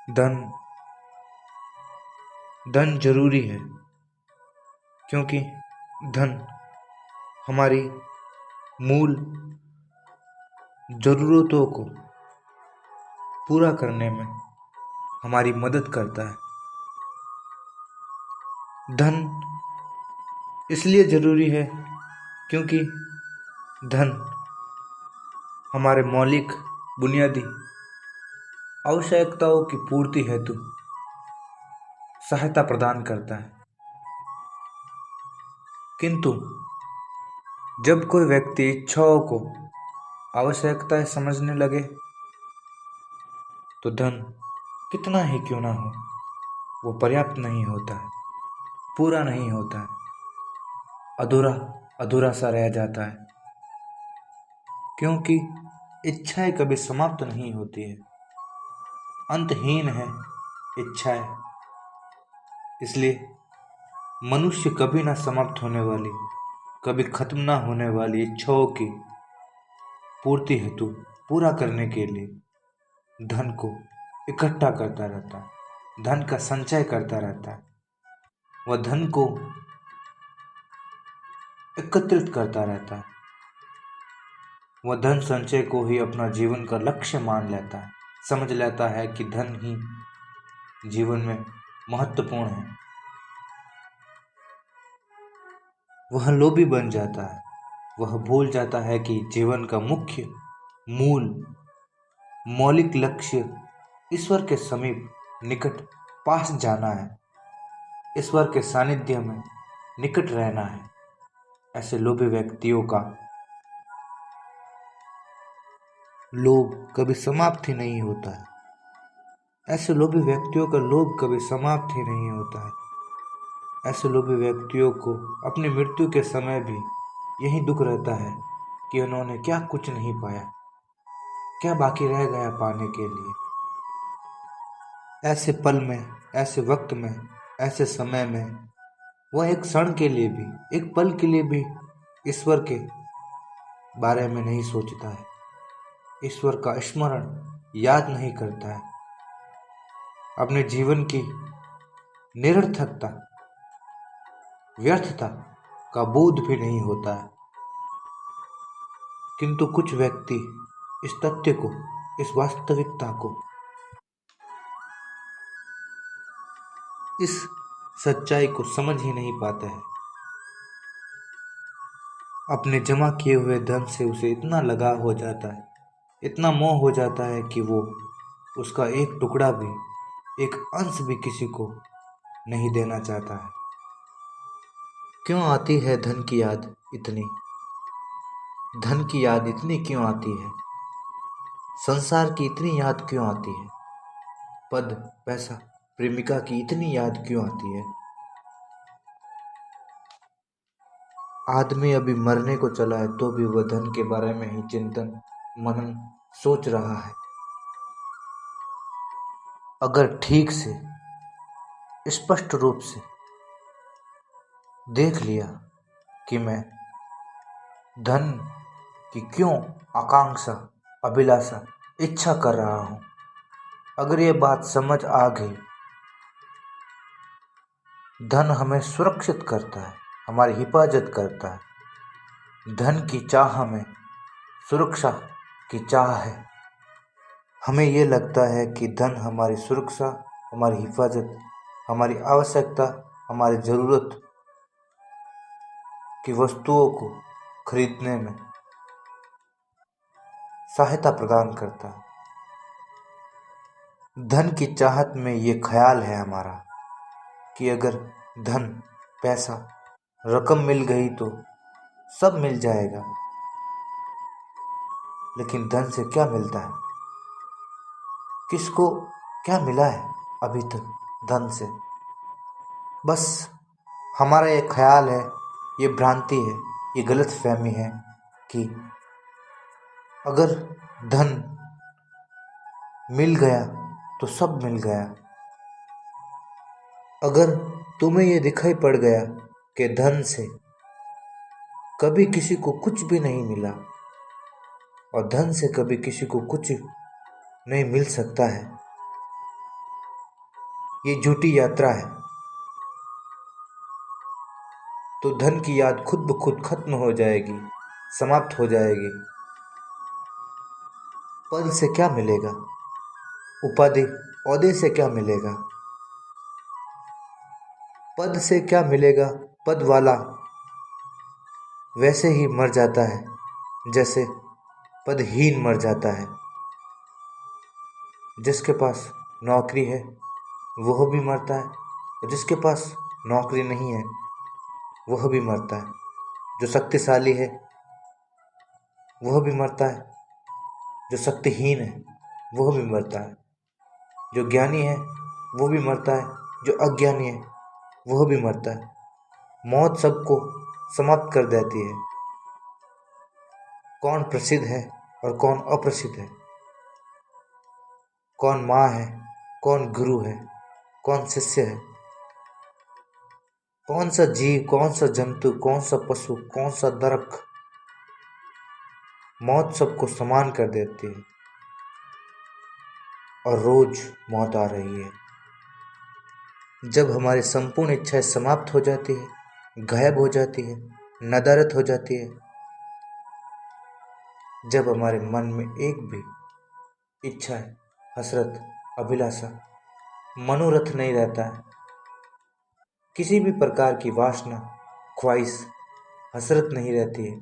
धन धन जरूरी है, क्योंकि धन हमारी मूल ज़रूरतों को पूरा करने में हमारी मदद करता है। धन इसलिए ज़रूरी है क्योंकि धन हमारे मौलिक बुनियादी आवश्यकताओं की पूर्ति हेतु सहायता प्रदान करता है। किंतु जब कोई व्यक्ति इच्छाओं को आवश्यकताएं समझने लगे तो धन कितना ही क्यों ना हो, वो पर्याप्त नहीं होता है, पूरा नहीं होता है, अधूरा अधूरा सा रह जाता है। क्योंकि इच्छाएं कभी समाप्त नहीं होती है, अंतहीन है इच्छाएं। इसलिए मनुष्य कभी ना समाप्त होने वाली, कभी खत्म ना होने वाली इच्छाओं की पूर्ति हेतु पूरा करने के लिए धन को इकट्ठा करता रहता है, धन का संचय करता रहता है। वह धन को एकत्रित करता रहता है। वह धन संचय को ही अपना जीवन का लक्ष्य मान लेता है, समझ लेता है कि धन ही जीवन में महत्वपूर्ण है। वह लोभी बन जाता है। वह भूल जाता है कि जीवन का मुख्य मूल मौलिक लक्ष्य ईश्वर के समीप निकट पास जाना है, ईश्वर के सानिध्य में निकट रहना है। ऐसे लोभी व्यक्तियों का लोभ कभी समाप्त ही नहीं होता है। ऐसे लोभी व्यक्तियों का लोभ कभी समाप्त ही नहीं होता है। ऐसे लोभी व्यक्तियों को अपनी मृत्यु के समय भी यही दुख रहता है कि उन्होंने क्या कुछ नहीं पाया, क्या बाकी रह गया पाने के लिए। ऐसे पल में, ऐसे वक्त में, ऐसे समय में वह एक क्षण के लिए भी, एक पल के लिए भी ईश्वर के बारे में नहीं सोचता है, ईश्वर का स्मरण याद नहीं करता है। अपने जीवन की निरर्थकता, व्यर्थता का बोध भी नहीं होता है। किंतु कुछ व्यक्ति इस तथ्य को, इस वास्तविकता को, इस सच्चाई को समझ ही नहीं पाते हैं। अपने जमा किए हुए धन से उसे इतना लगाव हो जाता है, इतना मोह हो जाता है कि वो उसका एक टुकड़ा भी, एक अंश भी किसी को नहीं देना चाहता है। क्यों आती है धन की याद इतनी? धन की याद इतनी क्यों आती है? संसार की इतनी याद क्यों आती है? पद, पैसा, प्रेमिका की इतनी याद क्यों आती है? आदमी अभी मरने को चला है तो भी वह धन के बारे में ही चिंतन मनन सोच रहा है। अगर ठीक से, स्पष्ट रूप से देख लिया कि मैं धन की क्यों आकांक्षा, अभिलाषा, इच्छा कर रहा हूं, अगर ये बात समझ आ गई, धन हमें सुरक्षित करता है, हमारी हिफाजत करता है। धन की चाह हमें सुरक्षा की चाह है। हमें ये लगता है कि धन हमारी सुरक्षा, हमारी हिफाजत, हमारी आवश्यकता, हमारी ज़रूरत की वस्तुओं को खरीदने में सहायता प्रदान करता है। धन की चाहत में ये ख्याल है हमारा कि अगर धन, पैसा, रकम मिल गई तो सब मिल जाएगा। लेकिन धन से क्या मिलता है? किसको क्या मिला है अभी तक धन से? बस हमारा ये ख्याल है, ये भ्रांति है, ये गलतफहमी है कि अगर धन मिल गया तो सब मिल गया। अगर तुम्हें ये दिखाई पड़ गया कि धन से कभी किसी को कुछ भी नहीं मिला और धन से कभी किसी को कुछ नहीं मिल सकता है, ये झूठी यात्रा है, तो धन की याद खुद ब खुद खत्म हो जाएगी, समाप्त हो जाएगी। पद से क्या मिलेगा, उपाधि ओहदे से क्या मिलेगा, पद से क्या मिलेगा। पद वाला वैसे ही मर जाता है जैसे पदहीन मर जाता है। जिसके पास नौकरी है वह भी मरता है, और जिसके पास नौकरी नहीं है वह भी मरता है। जो शक्तिशाली है वह भी मरता है, जो शक्तिहीन है वह भी मरता है। जो ज्ञानी है वो भी मरता है, जो अज्ञानी है वह भी मरता है। मौत सबको समाप्त कर देती है। कौन प्रसिद्ध है और कौन अप्रसिद्ध है, कौन माँ है, कौन गुरु है, कौन शिष्य है, कौन सा जीव, कौन सा जंतु, कौन सा पशु, कौन सा दरख्त, मौत सबको समान कर देती है। और रोज मौत आ रही है। जब हमारी संपूर्ण इच्छाएं समाप्त हो जाती है, गायब हो जाती है, नदारद हो जाती है, जब हमारे मन में एक भी इच्छा, हसरत, अभिलाषा, मनोरथ नहीं रहता है, किसी भी प्रकार की वासना, ख्वाहिश, हसरत नहीं रहती है,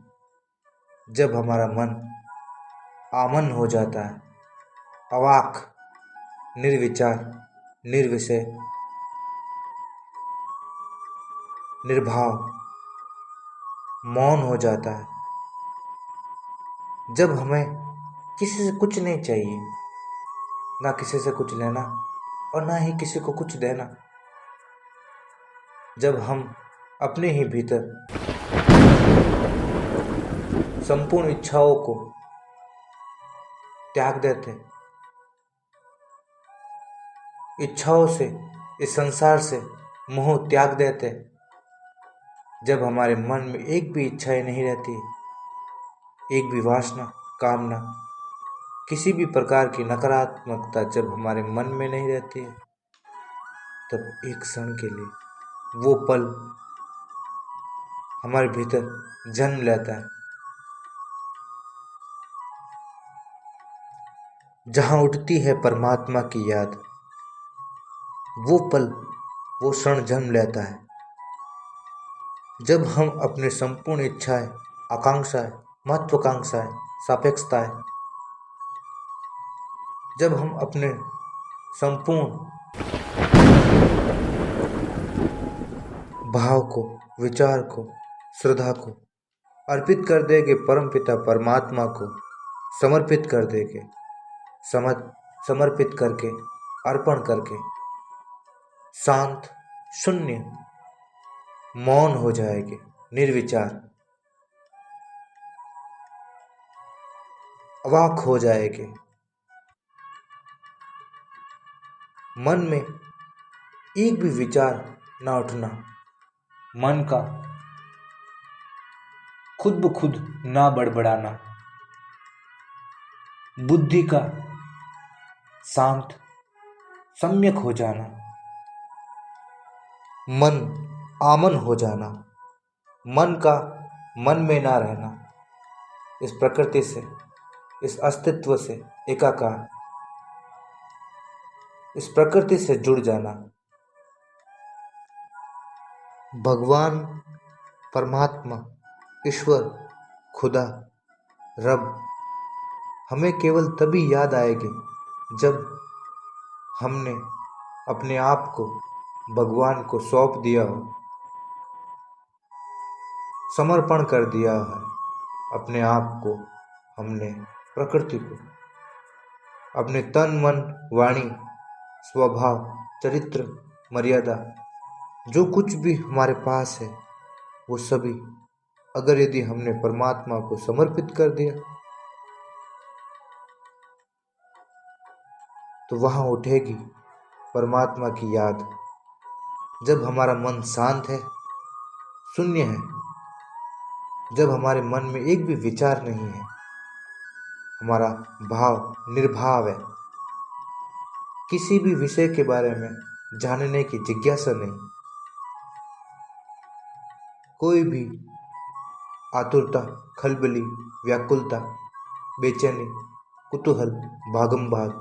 जब हमारा मन आमन हो जाता है, अवाक, निर्विचार, निर्विषय, निर्भाव, मौन हो जाता है, जब हमें किसी से कुछ नहीं चाहिए, ना किसी से कुछ लेना और ना ही किसी को कुछ देना, जब हम अपने ही भीतर संपूर्ण इच्छाओं को त्याग देते, इच्छाओं से, इस संसार से मोह त्याग देते, जब हमारे मन में एक भी इच्छाएं नहीं रहती, एक भी वासना, कामना, किसी भी प्रकार की नकारात्मकता जब हमारे मन में नहीं रहती है, तब एक क्षण के लिए वो पल हमारे भीतर जन्म लेता है, जहां उठती है परमात्मा की याद। वो पल, वो क्षण जन्म लेता है जब हम अपने संपूर्ण इच्छाएं, आकांक्षाएं, महत्वाकांक्षाएं, सापेक्षताएं, जब हम अपने संपूर्ण भाव को, विचार को, श्रद्धा को अर्पित कर देंगे परमपिता परमात्मा को, समर्पित कर देंगे, समर्पित करके, अर्पण करके, शांत, शून्य, मौन हो जाएंगे, निर्विचार, अवाक हो जाएंगे। मन में एक भी विचार ना उठना, मन का खुद ब खुद ना बड़बड़ाना, बुद्धि का शांत, सम्यक हो जाना, मन आमन हो जाना, मन का मन में ना रहना, इस प्रकृति से, इस अस्तित्व से एकाकार, इस प्रकृति से जुड़ जाना। भगवान, परमात्मा, ईश्वर, खुदा, रब हमें केवल तभी याद आएगी जब हमने अपने आप को भगवान को सौंप दिया हो, समर्पण कर दिया है। अपने आप को हमने प्रकृति को, अपने तन, मन, वाणी, स्वभाव, चरित्र, मर्यादा, जो कुछ भी हमारे पास है वो सभी अगर यदि हमने परमात्मा को समर्पित कर दिया तो वहाँ उठेगी परमात्मा की याद। जब हमारा मन शांत है, शून्य है, जब हमारे मन में एक भी विचार नहीं है, हमारा भाव निर्भाव है, किसी भी विषय के बारे में जानने की जिज्ञासा नहीं, कोई भी आतुरता, खलबली, व्याकुलता, बेचैनी, कुतूहल, भागम भाग,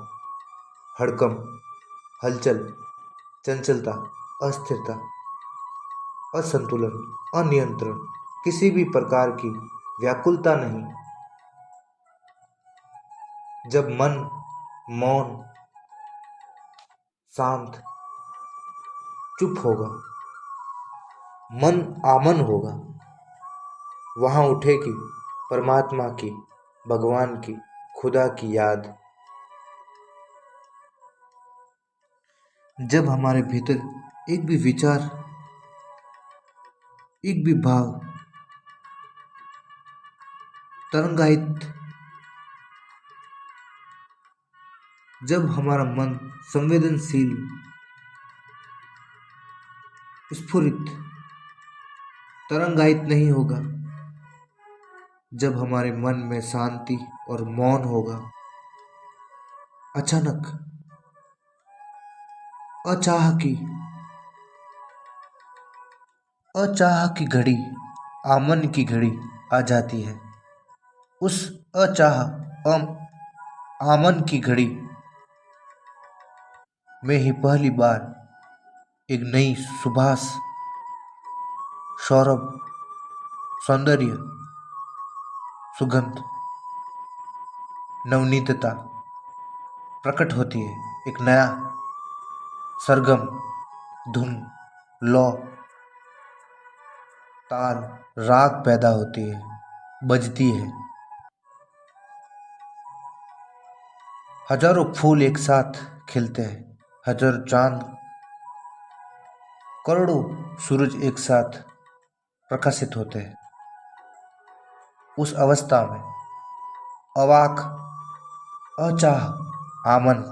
हड़कंप, हलचल, चंचलता, अस्थिरता, असंतुलन, अनियंत्रण, किसी भी प्रकार की व्याकुलता नहीं। जब मन मौन, शांत, चुप होगा, मन आमन होगा, वहां उठेगी परमात्मा की, भगवान की, खुदा की याद। जब हमारे भीतर एक भी विचार, एक भी भाव तरंगायित, जब हमारा मन संवेदनशील, स्फुरित, तरंगायित नहीं होगा, जब हमारे मन में शांति और मौन होगा, अचानक अचाह की घड़ी, आमन की घड़ी आ जाती है। उस अचाह आमन की घड़ी में ही पहली बार एक नई सुभाष, सौरभ, सौंदर्य, सुगंध, नवनीतता प्रकट होती है। एक नया सरगम, धुन, लौ, ताल, राग पैदा होती है, बजती है। हजारों फूल एक साथ खिलते हैं, हजारों चांद, करोड़ों सूरज एक साथ प्रकाशित होते हैं। उस अवस्था में अवाक, अचाह, आमन,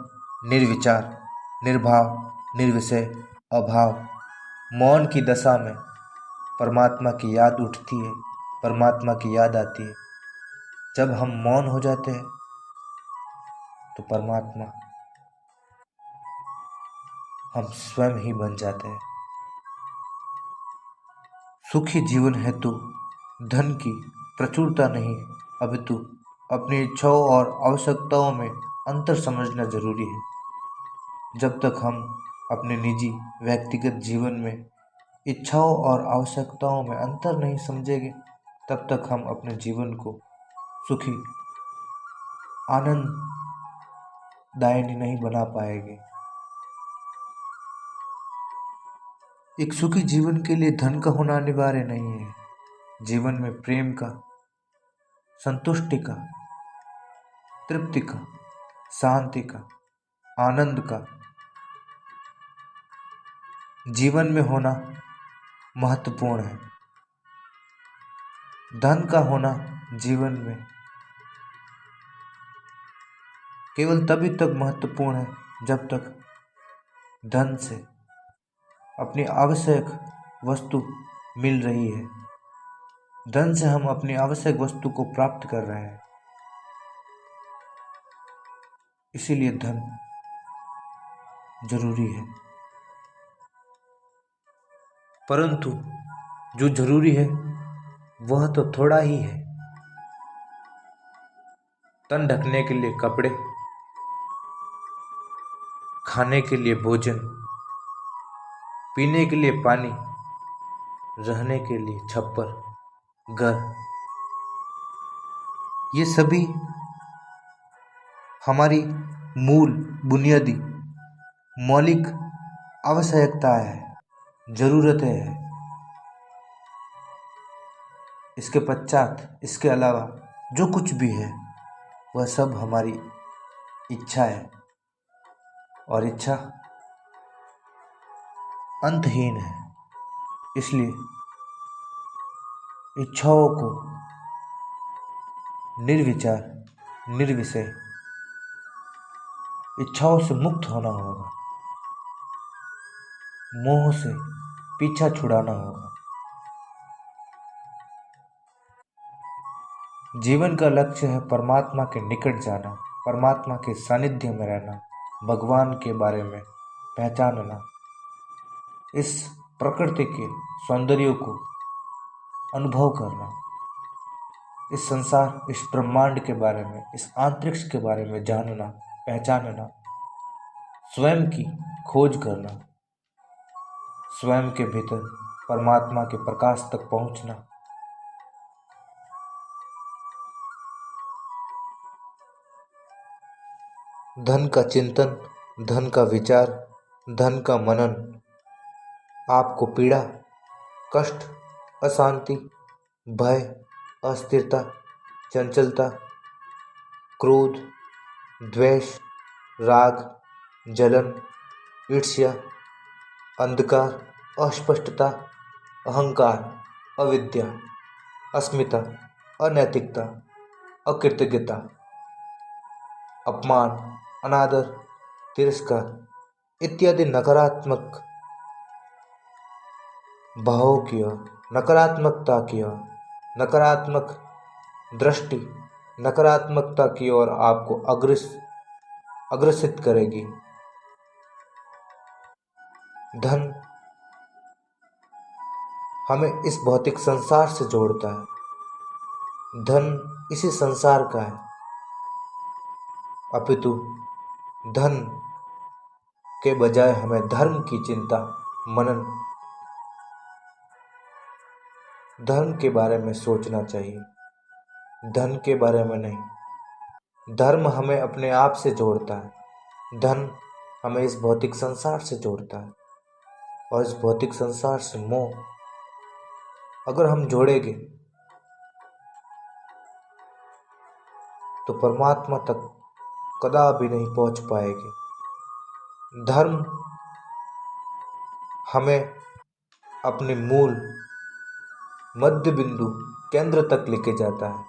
निर्विचार, निर्भाव, निर्विषय, अभाव, मौन की दशा में परमात्मा की याद उठती है, परमात्मा की याद आती है। जब हम मौन हो जाते हैं तो परमात्मा हम स्वयं ही बन जाते हैं। सुखी जीवन हेतु धन की प्रचुरता नहीं, अपितु अपनी इच्छाओं और आवश्यकताओं में अंतर समझना जरूरी है। जब तक हम अपने निजी व्यक्तिगत जीवन में इच्छाओं और आवश्यकताओं में अंतर नहीं समझेंगे, तब तक हम अपने जीवन को सुखी, आनंददायी नहीं बना पाएंगे। एक सुखी जीवन के लिए धन का होना अनिवार्य नहीं है। जीवन में प्रेम का, संतुष्टि का, तृप्ति का, शांति का, आनंद का जीवन में होना महत्वपूर्ण है। धन का होना जीवन में केवल तभी तक महत्वपूर्ण है जब तक धन से अपनी आवश्यक वस्तु मिल रही है, धन से हम अपनी आवश्यक वस्तु को प्राप्त कर रहे हैं। इसीलिए धन जरूरी है, परंतु जो जरूरी है वह तो थोड़ा ही है। तन ढकने के लिए कपड़े, खाने के लिए भोजन, पीने के लिए पानी, रहने के लिए छप्पर, घर, ये सभी हमारी मूल, बुनियादी, मौलिक आवश्यकताएं है, जरूरतें हैं। इसके पश्चात, इसके अलावा जो कुछ भी है वह सब हमारी इच्छा है, और इच्छा अंतहीन है। इसलिए इच्छाओं को निर्विचार, निर्विषय, इच्छाओं से मुक्त होना होगा, मोह से पीछा छुड़ाना होगा। जीवन का लक्ष्य है परमात्मा के निकट जाना, परमात्मा के सानिध्य में रहना, भगवान के बारे में पहचानना, इस प्रकृति के सौंदर्य को अनुभव करना, इस संसार, इस ब्रह्मांड के बारे में, इस अंतरिक्ष के बारे में जानना, पहचानना, स्वयं की खोज करना, स्वयं के भीतर परमात्मा के प्रकाश तक पहुंचना। धन का चिंतन, धन का विचार, धन का मनन आपको पीड़ा, कष्ट, अशांति, भय, अस्थिरता, चंचलता, क्रोध, द्वेष, राग, जलन, ईर्ष्या, अंधकार, अस्पष्टता, अहंकार, अविद्या, अस्मिता, अनैतिकता, अकृतज्ञता, अपमान, अनादर, तिरस्कार इत्यादि नकारात्मक भावों की ओर, नकारात्मकता की ओर, नकारात्मक दृष्टि, नकारात्मकता की ओर आपको अग्रसित करेगी। धन हमें इस भौतिक संसार से जोड़ता है। धन इसी संसार का है, अपितु धन के बजाय हमें धर्म की चिंता, मनन, धर्म के बारे में सोचना चाहिए, धन के बारे में नहीं। धर्म हमें अपने आप से जोड़ता है, धन हमें इस भौतिक संसार से जोड़ता है, और इस भौतिक संसार से मोह अगर हम जोड़ेंगे तो परमात्मा तक कदापि नहीं पहुंच पाएंगे। धर्म हमें अपने मूल मध्य बिंदु केंद्र तक लेके जाता है।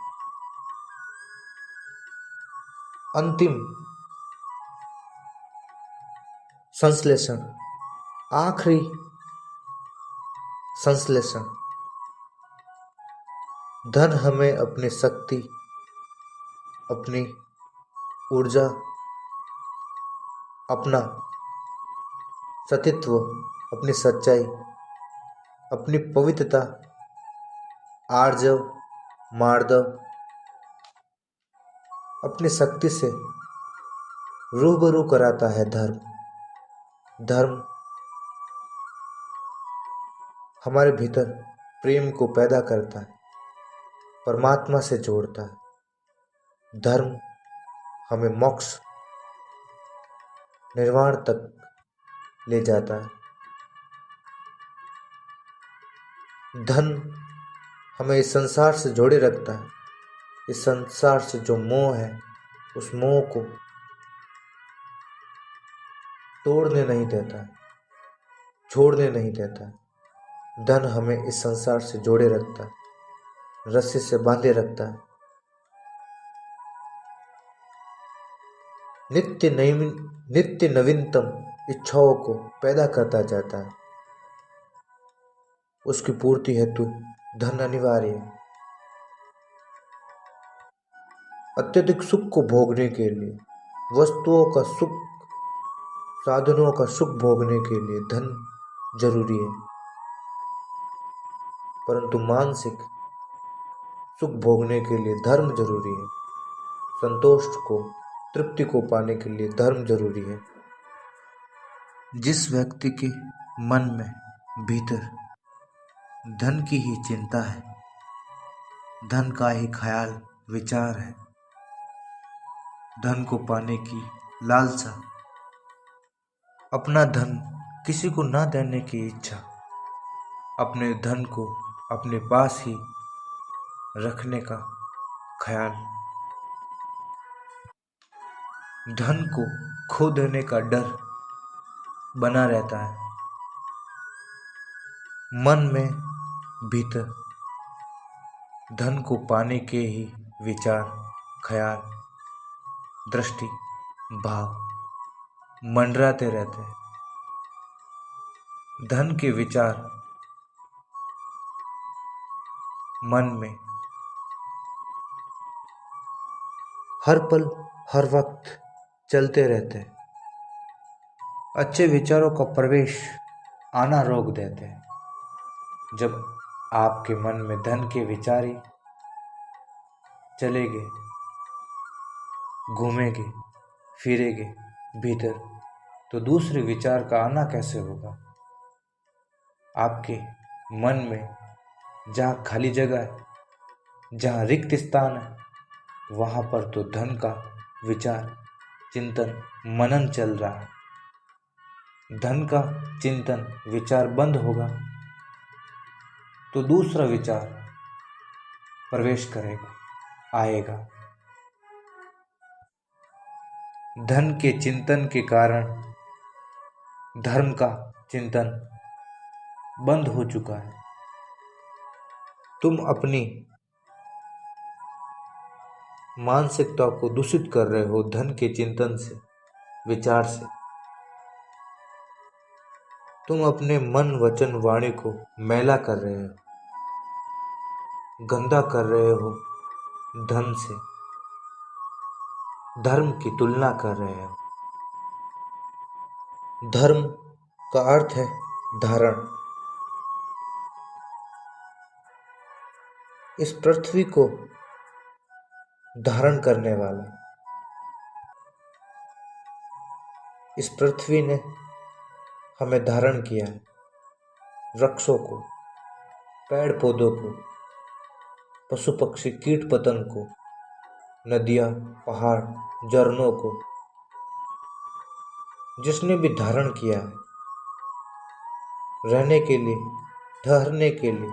अंतिम संश्लेषण, आखिरी संश्लेषण, धन हमें अपनी शक्ति, अपनी ऊर्जा, अपना सतीत्व, अपनी सच्चाई, अपनी पवित्रता, आर्जव, मार्दव, अपनी शक्ति से रूबरू कराता है। धर्म हमारे भीतर प्रेम को पैदा करता है, परमात्मा से जोड़ता है। धर्म हमें मोक्ष, निर्वाण तक ले जाता है। धन हमें इस संसार से जोड़े रखता है। इस संसार से जो मोह है, उस मोह को तोड़ने नहीं देता है, छोड़ने नहीं देता है। धन हमें इस संसार से जोड़े रखता है, रस्सी से बांधे रखता है। नित्य नवीनतम इच्छाओं को पैदा करता जाता है। उसकी पूर्ति हेतु धन अनिवार्य है। अत्यधिक सुख को भोगने के लिए, वस्तुओं का सुख, साधनों का सुख भोगने के लिए धन जरूरी है, परंतु मानसिक सुख भोगने के लिए धर्म जरूरी है। संतोष को, तृप्ति को पाने के लिए धर्म जरूरी है। जिस व्यक्ति के मन में भीतर धन की ही चिंता है, धन का ही ख्याल, विचार है, धन को पाने की लालसा, अपना धन किसी को ना देने की इच्छा, अपने धन को अपने पास ही रखने का ख्याल, धन को खो देने का डर बना रहता है। मन में भीतर धन को पाने के ही विचार, ख्याल, दृष्टि, भाव मंडराते रहते हैं। धन के विचार मन में हर पल, हर वक्त चलते रहते हैं। अच्छे विचारों का प्रवेश आना रोक देते हैं। जब आपके मन में धन के विचार ही चलेंगे, घूमेंगे फिरेंगे भीतर, तो दूसरे विचार का आना कैसे होगा? आपके मन में जहाँ खाली जगह है, जहाँ रिक्त स्थान है, वहाँ पर तो धन का विचार चिंतन मनन चल रहा है। धन का चिंतन विचार बंद होगा तो दूसरा विचार प्रवेश करेगा, आएगा। धन के चिंतन के कारण धर्म का चिंतन बंद हो चुका है। तुम अपनी मानसिकता को दूषित कर रहे हो धन के चिंतन से, विचार से। तुम अपने मन वचन वाणी को मैला कर रहे हो, गंदा कर रहे हो, धन से धर्म की तुलना कर रहे हो। धर्म का अर्थ है धारण। इस पृथ्वी को धारण करने वाला, इस पृथ्वी ने हमें धारण किया है। वृक्षों को, पेड़ पौधों को, पशु पक्षी कीट पतंग को, नदियाँ पहाड़ झरनों को, जिसने भी धारण किया है रहने के लिए, ठहरने के लिए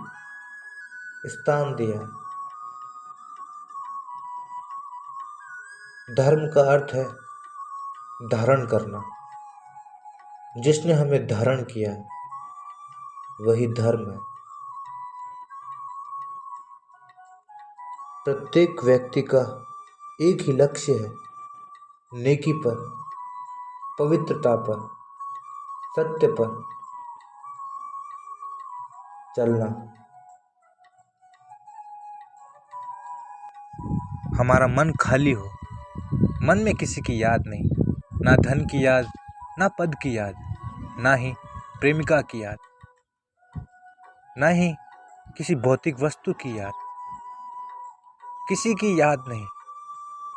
स्थान दिया है। धर्म का अर्थ है धारण करना। जिसने हमें धारण किया है वही धर्म है। प्रत्येक व्यक्ति का एक ही लक्ष्य है, नेकी पर, पवित्रता पर, सत्य पर चलना। हमारा मन खाली हो, मन में किसी की याद नहीं, ना धन की याद, ना पद की याद, ना ही प्रेमिका की याद, ना ही किसी भौतिक वस्तु की याद, किसी की याद नहीं।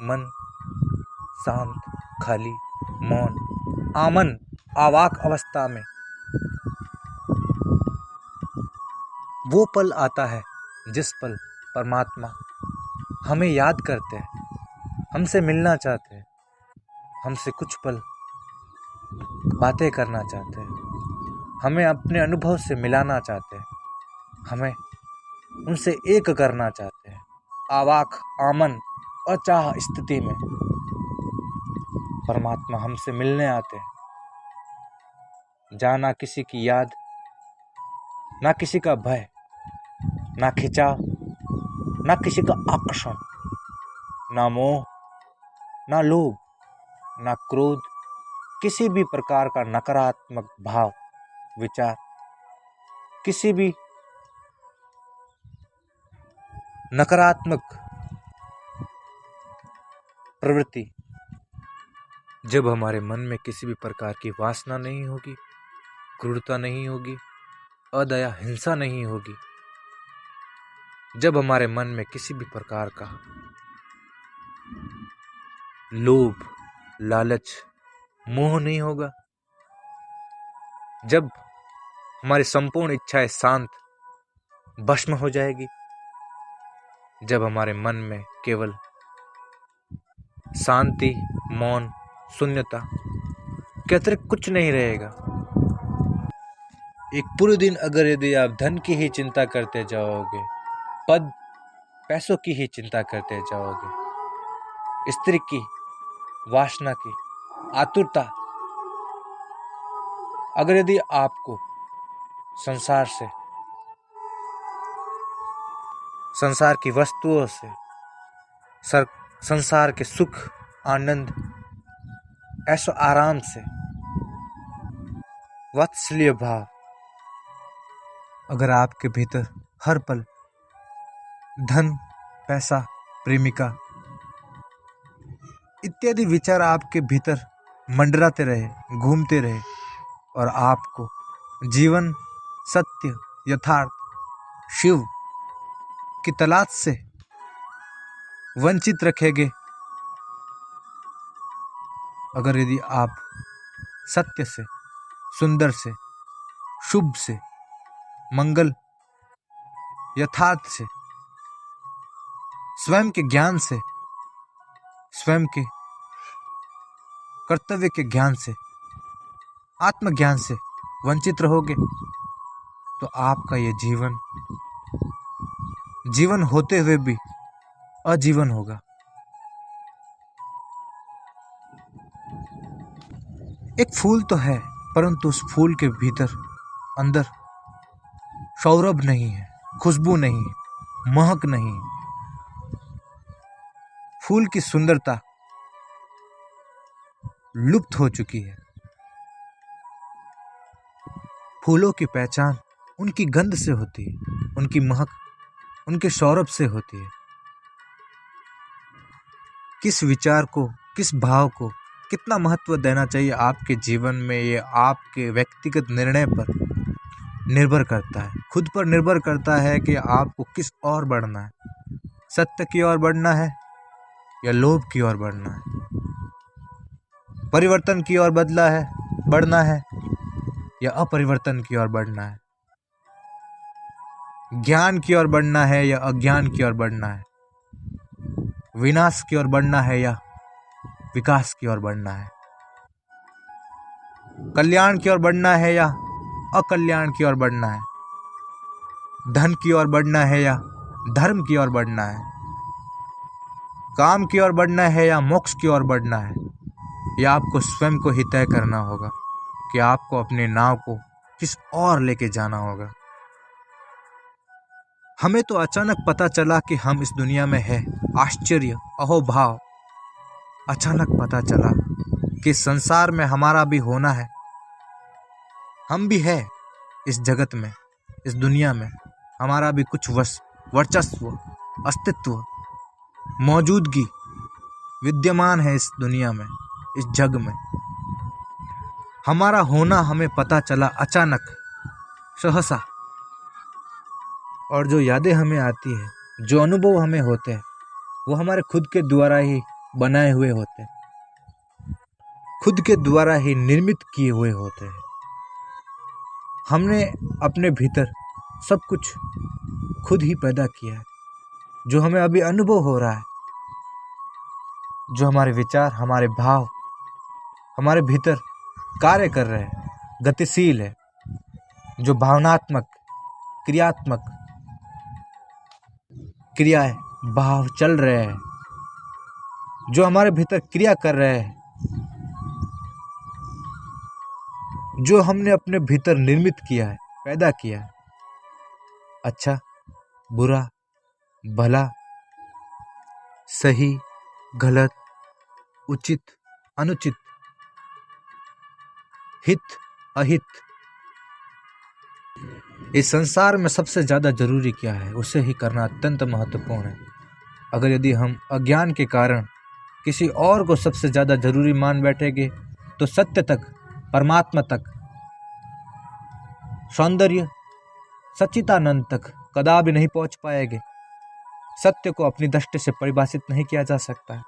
मन शांत, खाली, मौन, आमन, अवाक अवस्था में वो पल आता है जिस पल परमात्मा हमें याद करते हैं, हमसे मिलना चाहते हैं, हमसे कुछ पल बातें करना चाहते हैं, हमें अपने अनुभव से मिलाना चाहते हैं, हमें उनसे एक करना चाहते हैं। अवाक, आमन, अचाह स्थिति में परमात्मा हमसे मिलने आते हैं। जहाँ ना किसी की याद, ना किसी का भय, ना खिंचाव, ना किसी का आकर्षण, ना मोह, ना लोभ, ना क्रोध, किसी भी प्रकार का नकारात्मक भाव, विचार, किसी भी नकारात्मक प्रवृत्ति। जब हमारे मन में किसी भी प्रकार की वासना नहीं होगी, क्रूरता नहीं होगी, अदया, हिंसा नहीं होगी, जब हमारे मन में किसी भी प्रकार का लोभ, लालच, मोह नहीं होगा, जब हमारी संपूर्ण इच्छाएं शांत, भस्म हो जाएगी, जब हमारे मन में केवल शांति, मौन, शून्यता के अतिरिक्त कुछ नहीं रहेगा। एक पूरे दिन अगर यदि आप धन की ही चिंता करते जाओगे, पद पैसों की ही चिंता करते जाओगे, स्त्री की वासना की आतुरता, अगर यदि आपको संसार से, संसार की वस्तुओं से, संसार के सुख, आनंद, ऐसो आराम से, वात्सल्य भाव अगर आपके भीतर हर पल धन, पैसा, प्रेमिका इत्यादि विचार आपके भीतर मंडराते रहे, घूमते रहे और आपको जीवन सत्य, यथार्थ, शिव की तलाश से वंचित रखेंगे। अगर यदि आप सत्य से, सुंदर से, शुभ से, मंगल, यथार्थ से, स्वयं के ज्ञान से, स्वयं के कर्तव्य के ज्ञान से, आत्मज्ञान से वंचित रहोगे तो आपका ये जीवन होते हुए भी अजीवन होगा। एक फूल तो है, परंतु उस फूल के भीतर अंदर सौरभ नहीं है, खुशबू नहीं है, महक नहीं है। फूल की सुंदरता लुप्त हो चुकी है। फूलों की पहचान उनकी गंध से होती है, उनकी महक उनके सौरभ से होती है। किस विचार को, किस भाव को कितना महत्व देना चाहिए आपके जीवन में, ये आपके व्यक्तिगत निर्णय पर निर्भर करता है, खुद पर निर्भर करता है कि आपको किस ओर बढ़ना है। सत्य की ओर बढ़ना है या लोभ की ओर बढ़ना है, परिवर्तन की ओर बढ़ना है या अपरिवर्तन की ओर बढ़ना है, ज्ञान की ओर बढ़ना है या अज्ञान की ओर बढ़ना है, विनाश की ओर बढ़ना है या विकास की ओर बढ़ना है, कल्याण की ओर बढ़ना है या अकल्याण की ओर बढ़ना है, धन की ओर बढ़ना है या धर्म की ओर बढ़ना है, काम की ओर बढ़ना है या मोक्ष की ओर बढ़ना है। यह आपको स्वयं को ही तय करना होगा कि आपको अपने नाव को किस ओर लेके जाना होगा। हमें तो अचानक पता चला कि हम इस दुनिया में है। आश्चर्य, अहोभाव, अचानक पता चला कि संसार में हमारा भी होना है। हम भी है इस जगत में, इस दुनिया में। हमारा भी कुछ वर्चस्व, अस्तित्व, मौजूदगी विद्यमान है इस दुनिया में, इस जग में। हमारा होना हमें पता चला अचानक, सहसा। और जो यादें हमें आती है, जो अनुभव हमें होते हैं, वो हमारे खुद के द्वारा ही बनाए हुए होते हैं, खुद के द्वारा ही निर्मित किए हुए होते हैं। हमने अपने भीतर सब कुछ खुद ही पैदा किया है। जो हमें अभी अनुभव हो रहा है, जो हमारे विचार, हमारे भाव हमारे भीतर कार्य कर रहे हैं, गतिशील है, जो भावनात्मक, क्रियात्मक क्रियाएं, भाव चल रहे हैं, जो हमारे भीतर क्रिया कर रहे हैं, जो हमने अपने भीतर निर्मित किया है, पैदा किया है। अच्छा, बुरा, भला, सही, गलत, उचित, अनुचित, हित, अहित। इस संसार में सबसे ज्यादा जरूरी क्या है, उसे ही करना अत्यंत महत्वपूर्ण है। अगर यदि हम अज्ञान के कारण किसी और को सबसे ज्यादा जरूरी मान बैठेंगे तो सत्य तक, परमात्मा तक, सौंदर्य, सच्चिदानंद तक कदापि नहीं पहुंच पाएंगे। सत्य को अपनी दृष्टि से परिभाषित नहीं किया जा सकता है।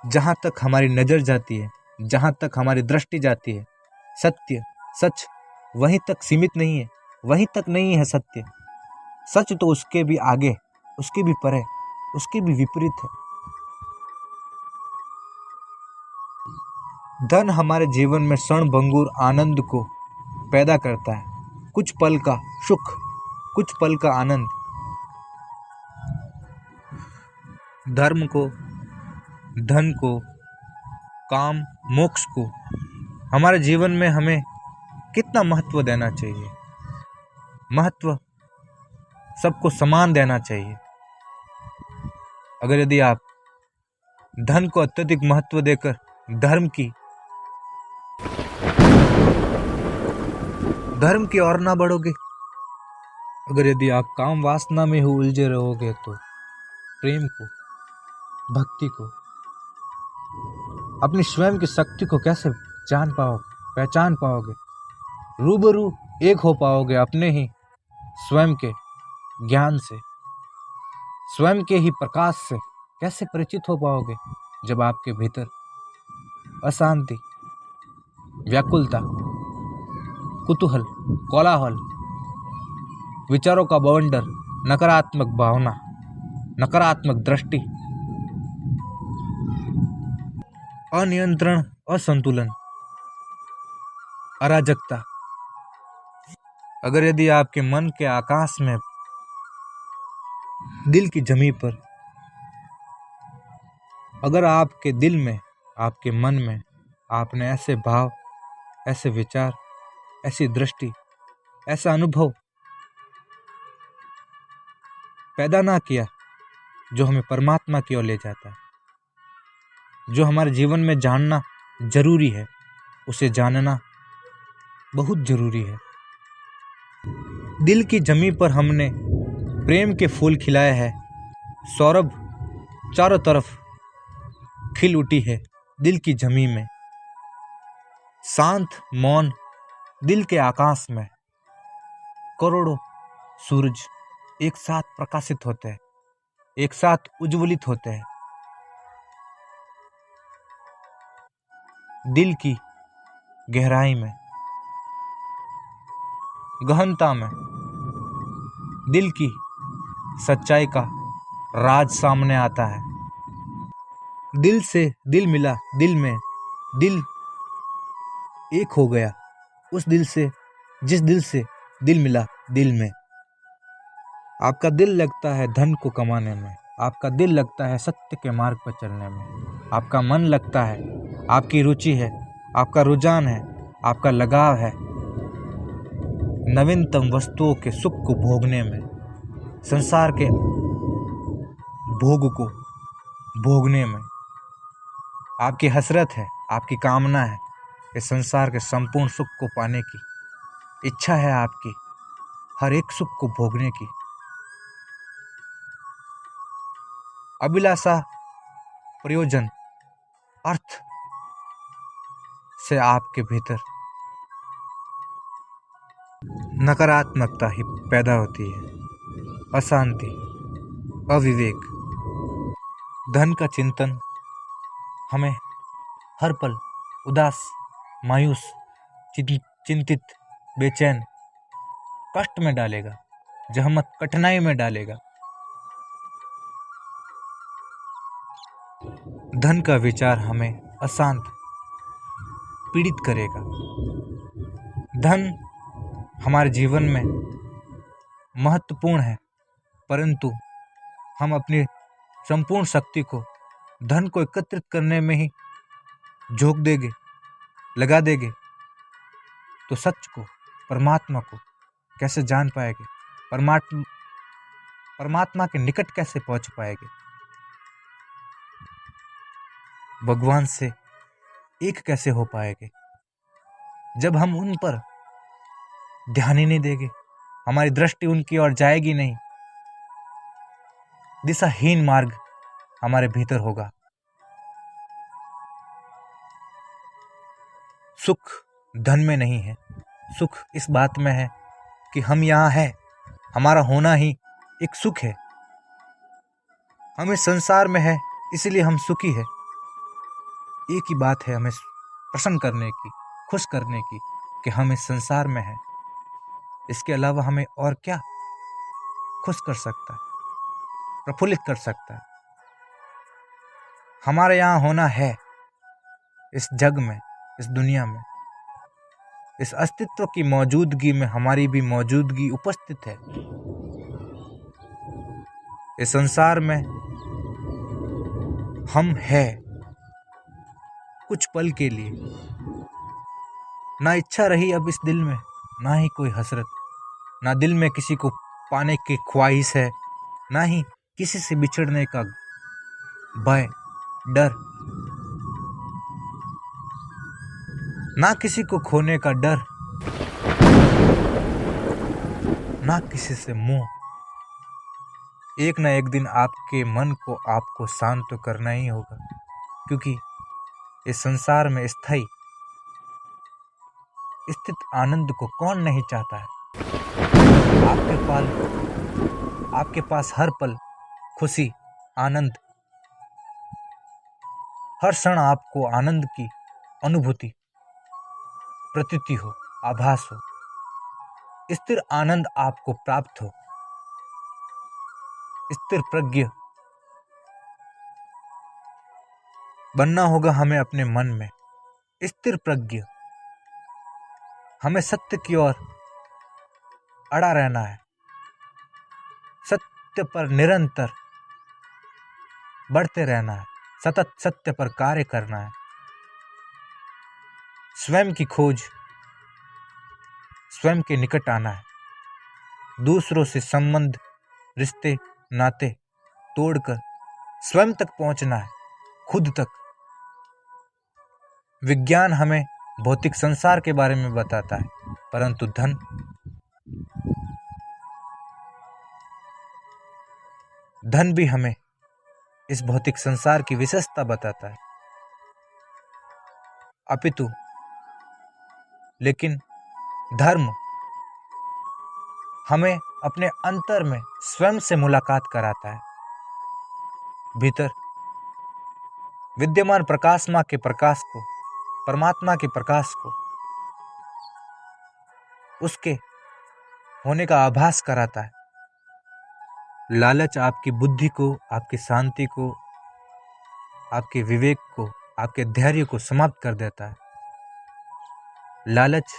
जहां तक हमारी नजर जाती है, जहां तक हमारी दृष्टि जाती है, सत्य, सच वहीं तक सीमित नहीं है, वहीं तक नहीं है सत्य। सच तो उसके भी आगे, उसके भी परे, उसके भी विपरीत है। धन हमारे जीवन में क्षणभंगुर आनंद को पैदा करता है, कुछ पल का सुख, कुछ पल का आनंद। धर्म को, धन को, काम, मोक्ष को हमारे जीवन में हमें कितना महत्व देना चाहिए। महत्व सबको समान देना चाहिए। अगर यदि आप धन को अत्यधिक महत्व देकर धर्म की ओर ना बढ़ोगे, अगर यदि आप काम वासना में ही उलझे रहोगे तो प्रेम को, भक्ति को, अपनी स्वयं की शक्ति को कैसे जान पाओगे? पहचान पाओगे, रूबरू एक हो पाओगे अपने ही स्वयं के ज्ञान से, स्वयं के ही प्रकाश से कैसे परिचित हो पाओगे जब आपके भीतर अशांति, व्याकुलता, कुतूहल, कोलाहल, विचारों का बवंडर, नकारात्मक भावना, नकारात्मक दृष्टि, अनियंत्रण, असंतुलन, अराजकता, अगर यदि आपके मन के आकाश में, दिल की जमी पर, अगर आपके दिल में, आपके मन में आपने ऐसे भाव, ऐसे विचार, ऐसी दृष्टि, ऐसा अनुभव पैदा ना किया जो हमें परमात्मा की ओर ले जाता है, जो हमारे जीवन में जानना जरूरी है, उसे जानना बहुत जरूरी है। दिल की जमी पर हमने प्रेम के फूल खिलाए हैं, सौरभ चारों तरफ खिल उठी है दिल की जमी में, शांत मौन दिल के आकाश में करोड़ों सूरज एक साथ प्रकाशित होते हैं, एक साथ उज्ज्वलित होते हैं। दिल की गहराई में, गहनता में दिल की सच्चाई का राज सामने आता है। दिल से दिल मिला, दिल में दिल एक हो गया, उस दिल से, जिस दिल से दिल मिला दिल में। आपका दिल लगता है धन को कमाने में, आपका दिल लगता है सत्य के मार्ग पर चलने में, आपका मन लगता है, आपकी रुचि है, आपका रुझान है, आपका लगाव है नवीनतम वस्तुओं के सुख को भोगने में, संसार के भोग को भोगने में। आपकी हसरत है, आपकी कामना है कि संसार के संपूर्ण सुख को पाने की इच्छा है, आपकी हर एक सुख को भोगने की अभिलाषा, प्रयोजन, अर्थ से आपके भीतर नकारात्मकता ही पैदा होती है, अशांति, अविवेक। धन का चिंतन हमें हर पल उदास, मायूस, चिंतित, बेचैन, कष्ट में डालेगा, जहमत, कठिनाई में डालेगा। धन का विचार हमें अशांत, पीड़ित करेगा। धन हमारे जीवन में महत्वपूर्ण है, परंतु हम अपनी संपूर्ण शक्ति को धन को एकत्रित करने में ही झोंक देंगे, लगा देंगे, तो सच को, परमात्मा को कैसे जान पाएंगे? परमात्मा के निकट कैसे पहुंच पाएंगे? भगवान से एक कैसे हो पाएंगे जब हम उन पर ध्यान ही नहीं देंगे, हमारी दृष्टि उनकी ओर जाएगी नहीं, दिशाहीन मार्ग हमारे भीतर होगा। सुख धन में नहीं है, सुख इस बात में है कि हम यहाँ हैं, हमारा होना ही एक सुख है। हम इस संसार में है इसलिए हम सुखी है। एक ही बात है हमें प्रसन्न करने की, खुश करने की, कि हम इस संसार में हैं। इसके अलावा हमें और क्या खुश कर सकता है, प्रफुल्लित कर सकता है? हमारे यहाँ होना है, इस जग में, इस दुनिया में, इस अस्तित्व की मौजूदगी में हमारी भी मौजूदगी उपस्थित है। इस संसार में हम हैं कुछ पल के लिए। ना इच्छा रही अब इस दिल में, ना ही कोई हसरत, ना दिल में किसी को पाने की ख्वाहिश है, ना ही किसी से बिछड़ने का भय, डर, ना किसी को खोने का डर, ना किसी से मोह। एक ना एक दिन आपके मन को आपको शांत तो करना ही होगा, क्योंकि इस संसार में स्थायी स्थित आनंद को कौन नहीं चाहता है। आपके पास हर पल खुशी, आनंद, हर क्षण आपको आनंद की अनुभूति, प्रतीति हो, आभास हो, स्थिर आनंद आपको प्राप्त हो। स्थिर प्रज्ञ बनना होगा हमें अपने मन में। स्थिर प्रज्ञ, हमें सत्य की ओर अड़ा रहना है, सत्य पर निरंतर बढ़ते रहना है, सतत सत्य पर कार्य करना है। स्वयं की खोज, स्वयं के निकट आना है, दूसरों से संबंध, रिश्ते, नाते तोड़कर स्वयं तक पहुंचना है, खुद तक। विज्ञान हमें भौतिक संसार के बारे में बताता है, परंतु धन भी हमें इस भौतिक संसार की विशेषता बताता है। अपितु लेकिन धर्म हमें अपने अंतर में स्वयं से मुलाकात कराता है। भीतर विद्यमान प्रकाशमा के प्रकाश को, परमात्मा के प्रकाश को, उसके होने का आभास कराता है। लालच आपकी बुद्धि को, आपकी शांति को, आपके विवेक को, आपके धैर्य को समाप्त कर देता है। लालच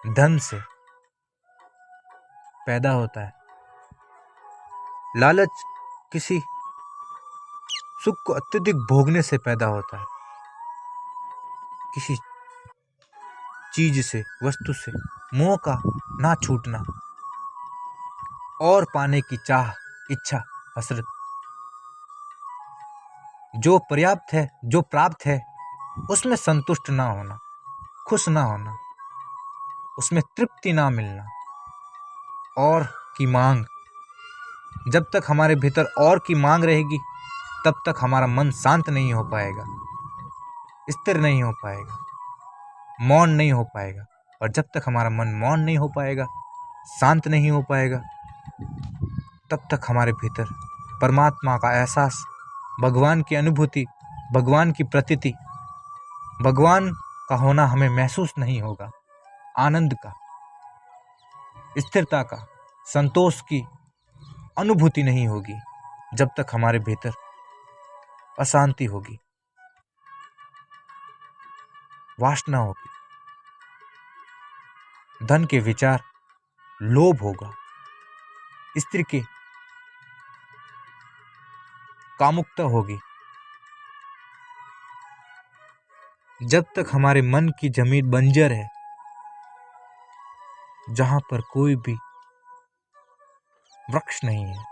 धन से पैदा होता है। लालच किसी सुख को अत्यधिक भोगने से पैदा होता है, किसी चीज से, वस्तु से मोह का ना छूटना और पाने की चाह, इच्छा, हसरत। जो पर्याप्त है, जो प्राप्त है, उसमें संतुष्ट ना होना, खुश ना होना, उसमें तृप्ति ना मिलना, और की मांग। जब तक हमारे भीतर और की मांग रहेगी, तब तक हमारा मन शांत नहीं हो पाएगा, स्थिर नहीं हो पाएगा, मौन नहीं हो पाएगा। और जब तक हमारा मन मौन नहीं हो पाएगा, शांत नहीं हो पाएगा, तब तक हमारे भीतर परमात्मा का एहसास, भगवान की अनुभूति, भगवान की प्रतीति, भगवान का होना हमें महसूस नहीं होगा। आनंद का, स्थिरता का, संतोष की अनुभूति नहीं होगी जब तक हमारे भीतर अशांति होगी, वासना होगी, धन के विचार, लोभ होगा, स्त्री के कामुकता होगी। जब तक हमारे मन की जमीन बंजर है, जहां पर कोई भी वृक्ष नहीं है,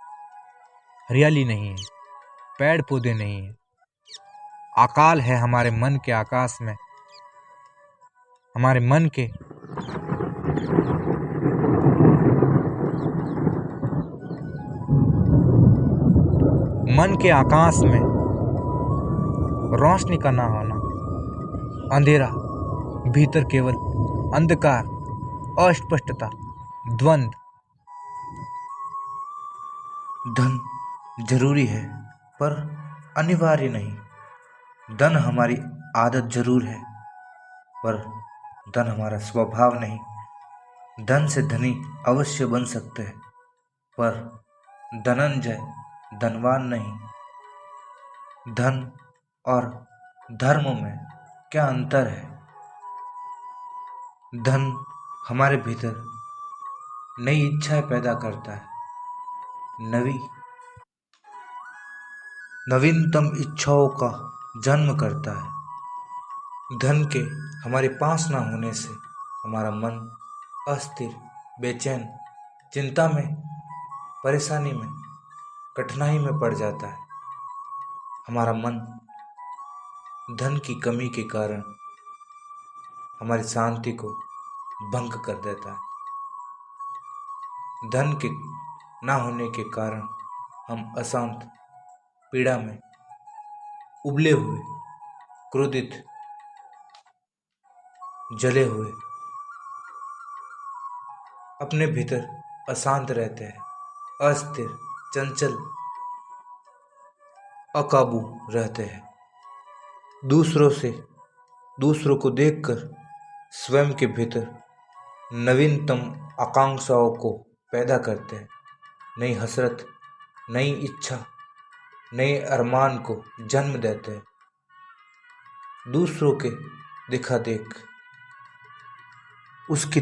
हरियाली नहीं है, पेड़ पौधे नहीं है, अकाल है हमारे मन के आकाश में, हमारे मन के आकाश में रोशनी का ना होना, अंधेरा, भीतर केवल अंधकार, अस्पष्टता, द्वंद। धन जरूरी है पर अनिवार्य नहीं। धन हमारी आदत जरूर है पर धन हमारा स्वभाव नहीं। धन से धनी अवश्य बन सकते हैं पर धनंजय धनवान नहीं। धन और धर्म में क्या अंतर है? धन हमारे भीतर नई इच्छाएं पैदा करता है, नवीनतम इच्छाओं का जन्म करता है। धन के हमारे पास ना होने से हमारा मन अस्थिर, बेचैन, चिंता में, परेशानी में, कठिनाई में पड़ जाता है। हमारा मन धन की कमी के कारण हमारी शांति को भंग कर देता है। धन के ना होने के कारण हम अशांत, पीड़ा में, उबले हुए, क्रोधित, जले हुए अपने भीतर अशांत रहते हैं, अस्थिर, चंचल, अकाबू रहते हैं। दूसरों को देखकर स्वयं के भीतर नवीनतम आकांक्षाओं को पैदा करते हैं। नई हसरत, नई इच्छा, नए अरमान को जन्म देते हैं। दूसरों के देखा देख उसकी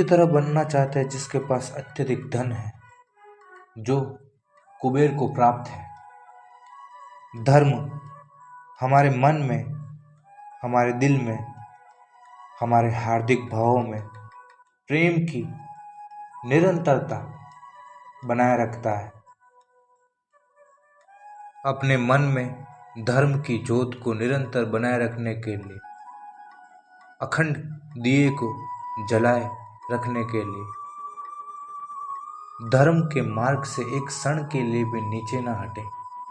तरह बनना चाहते हैं जिसके पास अत्यधिक धन है, जो कुबेर को प्राप्त है। धर्म हमारे मन में, हमारे दिल में, हमारे हार्दिक भावों में प्रेम की निरंतरता बनाए रखता है। अपने मन में धर्म की ज्योत को निरंतर बनाए रखने के लिए, अखंड दिए को जलाए रखने के लिए, धर्म के मार्ग से एक क्षण के लिए भी नीचे ना हटे,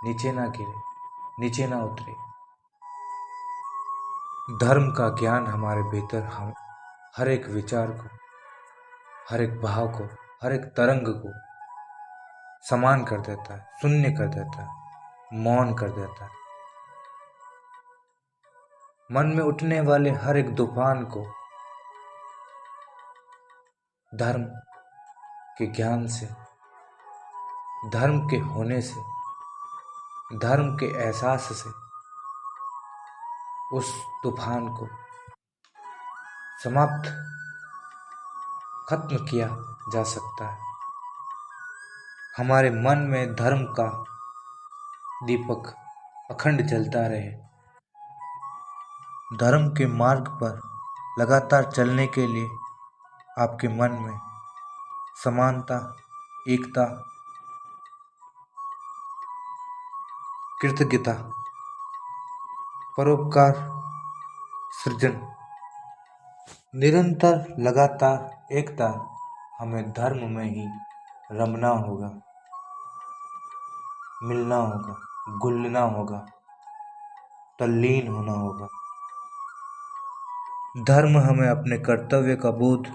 नीचे ना गिरे, नीचे ना उतरे। धर्म का ज्ञान हमारे भीतर हम हर एक विचार को, हर एक भाव को, हर एक तरंग को समान कर देता है, शून्य कर देता है, मौन कर देता है। मन में उठने वाले हर एक तूफान को धर्म के ज्ञान से, धर्म के होने से, धर्म के एहसास से उस तूफान को समाप्त, खत्म किया जा सकता है। हमारे मन में धर्म का दीपक अखंड जलता रहे। धर्म के मार्ग पर लगातार चलने के लिए आपके मन में समानता, एकता, कृतज्ञता, परोपकार, सृजन, निरंतर लगातार एकता, हमें धर्म में ही रमना होगा, मिलना होगा, घुलना होगा, तल्लीन होना होगा। धर्म हमें अपने कर्तव्य का बोध,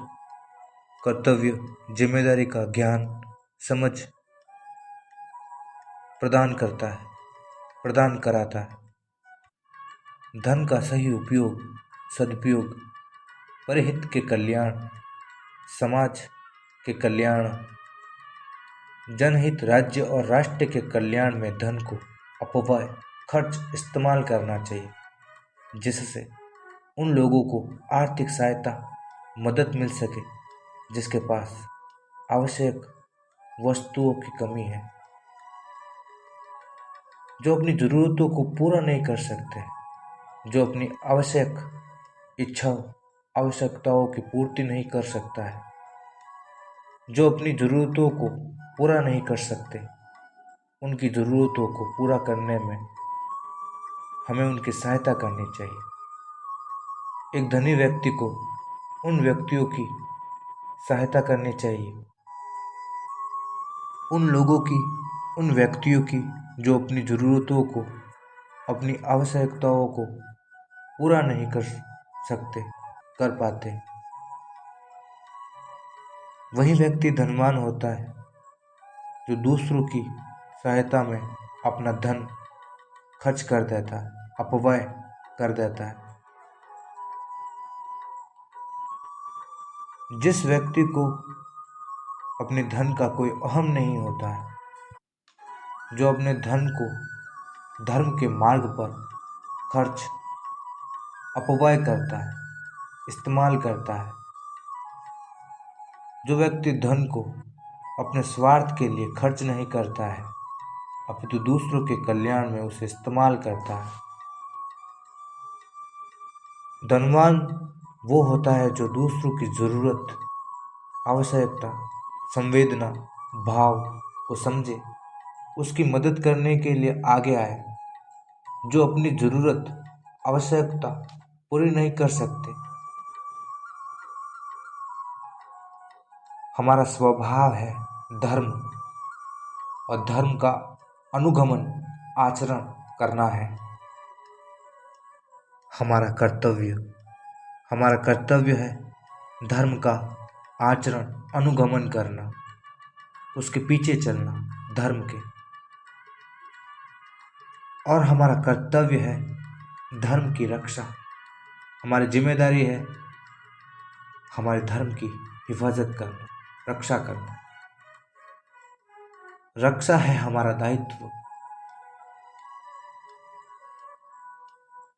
कर्तव्य, जिम्मेदारी का ज्ञान, समझ प्रदान करता है, प्रदान कराता है। धन का सही उपयोग, सदुपयोग, परहित के कल्याण, समाज के कल्याण, जनहित, राज्य और राष्ट्र के कल्याण में धन को अपव्यय, खर्च, इस्तेमाल करना चाहिए, जिससे उन लोगों को आर्थिक सहायता, मदद मिल सके जिसके पास आवश्यक वस्तुओं की कमी है, जो अपनी ज़रूरतों को पूरा नहीं कर सकते, जो अपनी आवश्यक इच्छाओं, आवश्यकताओं की पूर्ति नहीं कर सकता है, जो अपनी ज़रूरतों को पूरा नहीं कर सकते। उनकी ज़रूरतों को पूरा करने में हमें उनकी सहायता करनी चाहिए। एक धनी व्यक्ति को उन व्यक्तियों की सहायता करनी चाहिए, उन लोगों की, उन व्यक्तियों की जो अपनी ज़रूरतों को, अपनी आवश्यकताओं को पूरा नहीं कर सकते, कर पाते। वही व्यक्ति धनवान होता है जो दूसरों की सहायता में अपना धन खर्च कर देता है, अपव्यय कर देता है। जिस व्यक्ति को अपने धन का कोई अहम नहीं होता है, जो अपने धन को धर्म के मार्ग पर खर्च, अपव्यय करता है, इस्तेमाल करता है, जो व्यक्ति धन को अपने स्वार्थ के लिए खर्च नहीं करता है, अपितु दूसरों के कल्याण में उसे इस्तेमाल करता है। धनवान वो होता है जो दूसरों की ज़रूरत, आवश्यकता, संवेदना, भाव को समझे, उसकी मदद करने के लिए आगे आए। जो अपनी ज़रूरत, आवश्यकता पूरी नहीं कर सकते, हमारा स्वभाव है धर्म, और धर्म का अनुगमन, आचरण करना है हमारा कर्तव्य, हमारा कर्तव्य है धर्म का आचरण अनुगमन करना, उसके पीछे चलना धर्म के, और हमारा कर्तव्य है धर्म की रक्षा। हमारी जिम्मेदारी है हमारे धर्म की हिफाजत करना, रक्षा करना। रक्षा है हमारा दायित्व।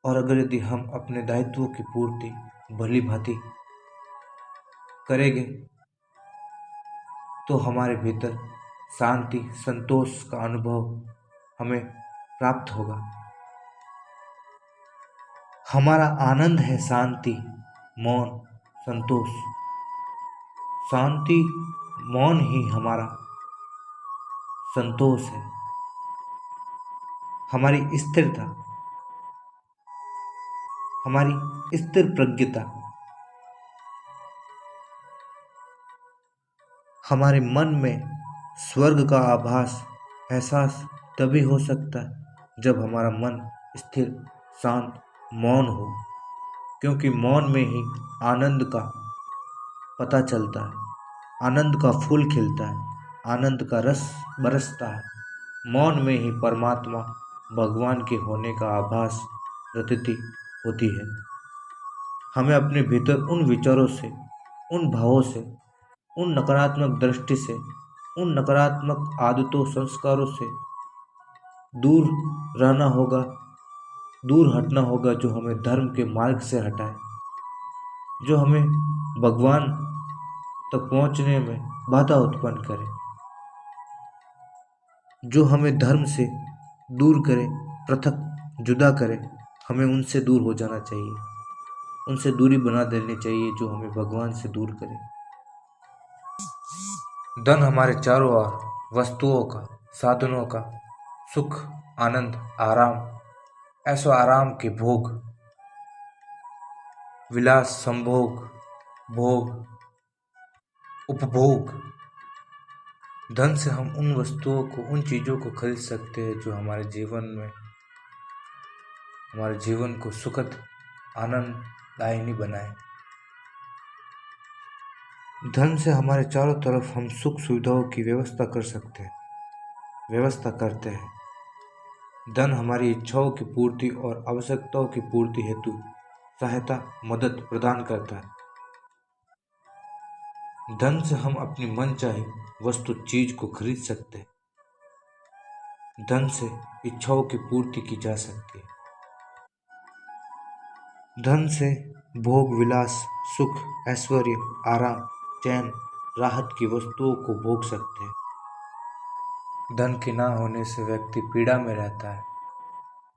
और अगर यदि हम अपने दायित्वों की पूर्ति भली भांति करेंगे तो हमारे भीतर शांति संतोष का अनुभव हमें प्राप्त होगा। हमारा आनंद है शांति मौन संतोष। शांति मौन ही हमारा संतोष है, हमारी स्थिरता, हमारी स्थिर प्रज्ञता। हमारे मन में स्वर्ग का आभास एहसास तभी हो सकता है जब हमारा मन स्थिर शांत मौन हो, क्योंकि मौन में ही आनंद का पता चलता है, आनंद का फूल खिलता है, आनंद का रस बरसता है। मौन में ही परमात्मा भगवान के होने का आभास प्रतीति होती है। हमें अपने भीतर उन विचारों से, उन भावों से, उन नकारात्मक दृष्टि से, उन नकारात्मक आदतों संस्कारों से दूर रहना होगा, दूर हटना होगा, जो हमें धर्म के मार्ग से हटाए, जो हमें भगवान तक पहुंचने में बाधा उत्पन्न करे, जो हमें धर्म से दूर करे, पृथक जुदा करे। हमें उनसे दूर हो जाना चाहिए, उनसे दूरी बना देनी चाहिए जो हमें भगवान से दूर करे। धन हमारे चारों ओर वस्तुओं का, साधनों का, सुख आनंद आराम, ऐसो आराम के भोग, विलास संभोग भोग उपभोग। धन से हम उन वस्तुओं को, उन चीज़ों को खरीद सकते हैं जो हमारे जीवन में, हमारे जीवन को सुखद आनंददायिनी बनाए। धन से हमारे चारों तरफ हम सुख सुविधाओं की व्यवस्था कर सकते हैं, व्यवस्था करते हैं। धन हमारी इच्छाओं की पूर्ति और आवश्यकताओं की पूर्ति हेतु सहायता मदद प्रदान करता है। धन से हम अपनी मनचाही वस्तु चीज को खरीद सकते हैं। धन से इच्छाओं की पूर्ति की जा सकती है। धन से भोग विलास सुख ऐश्वर्य आराम चैन राहत की वस्तुओं को भोग सकते हैं। धन के ना होने से व्यक्ति पीड़ा में रहता है,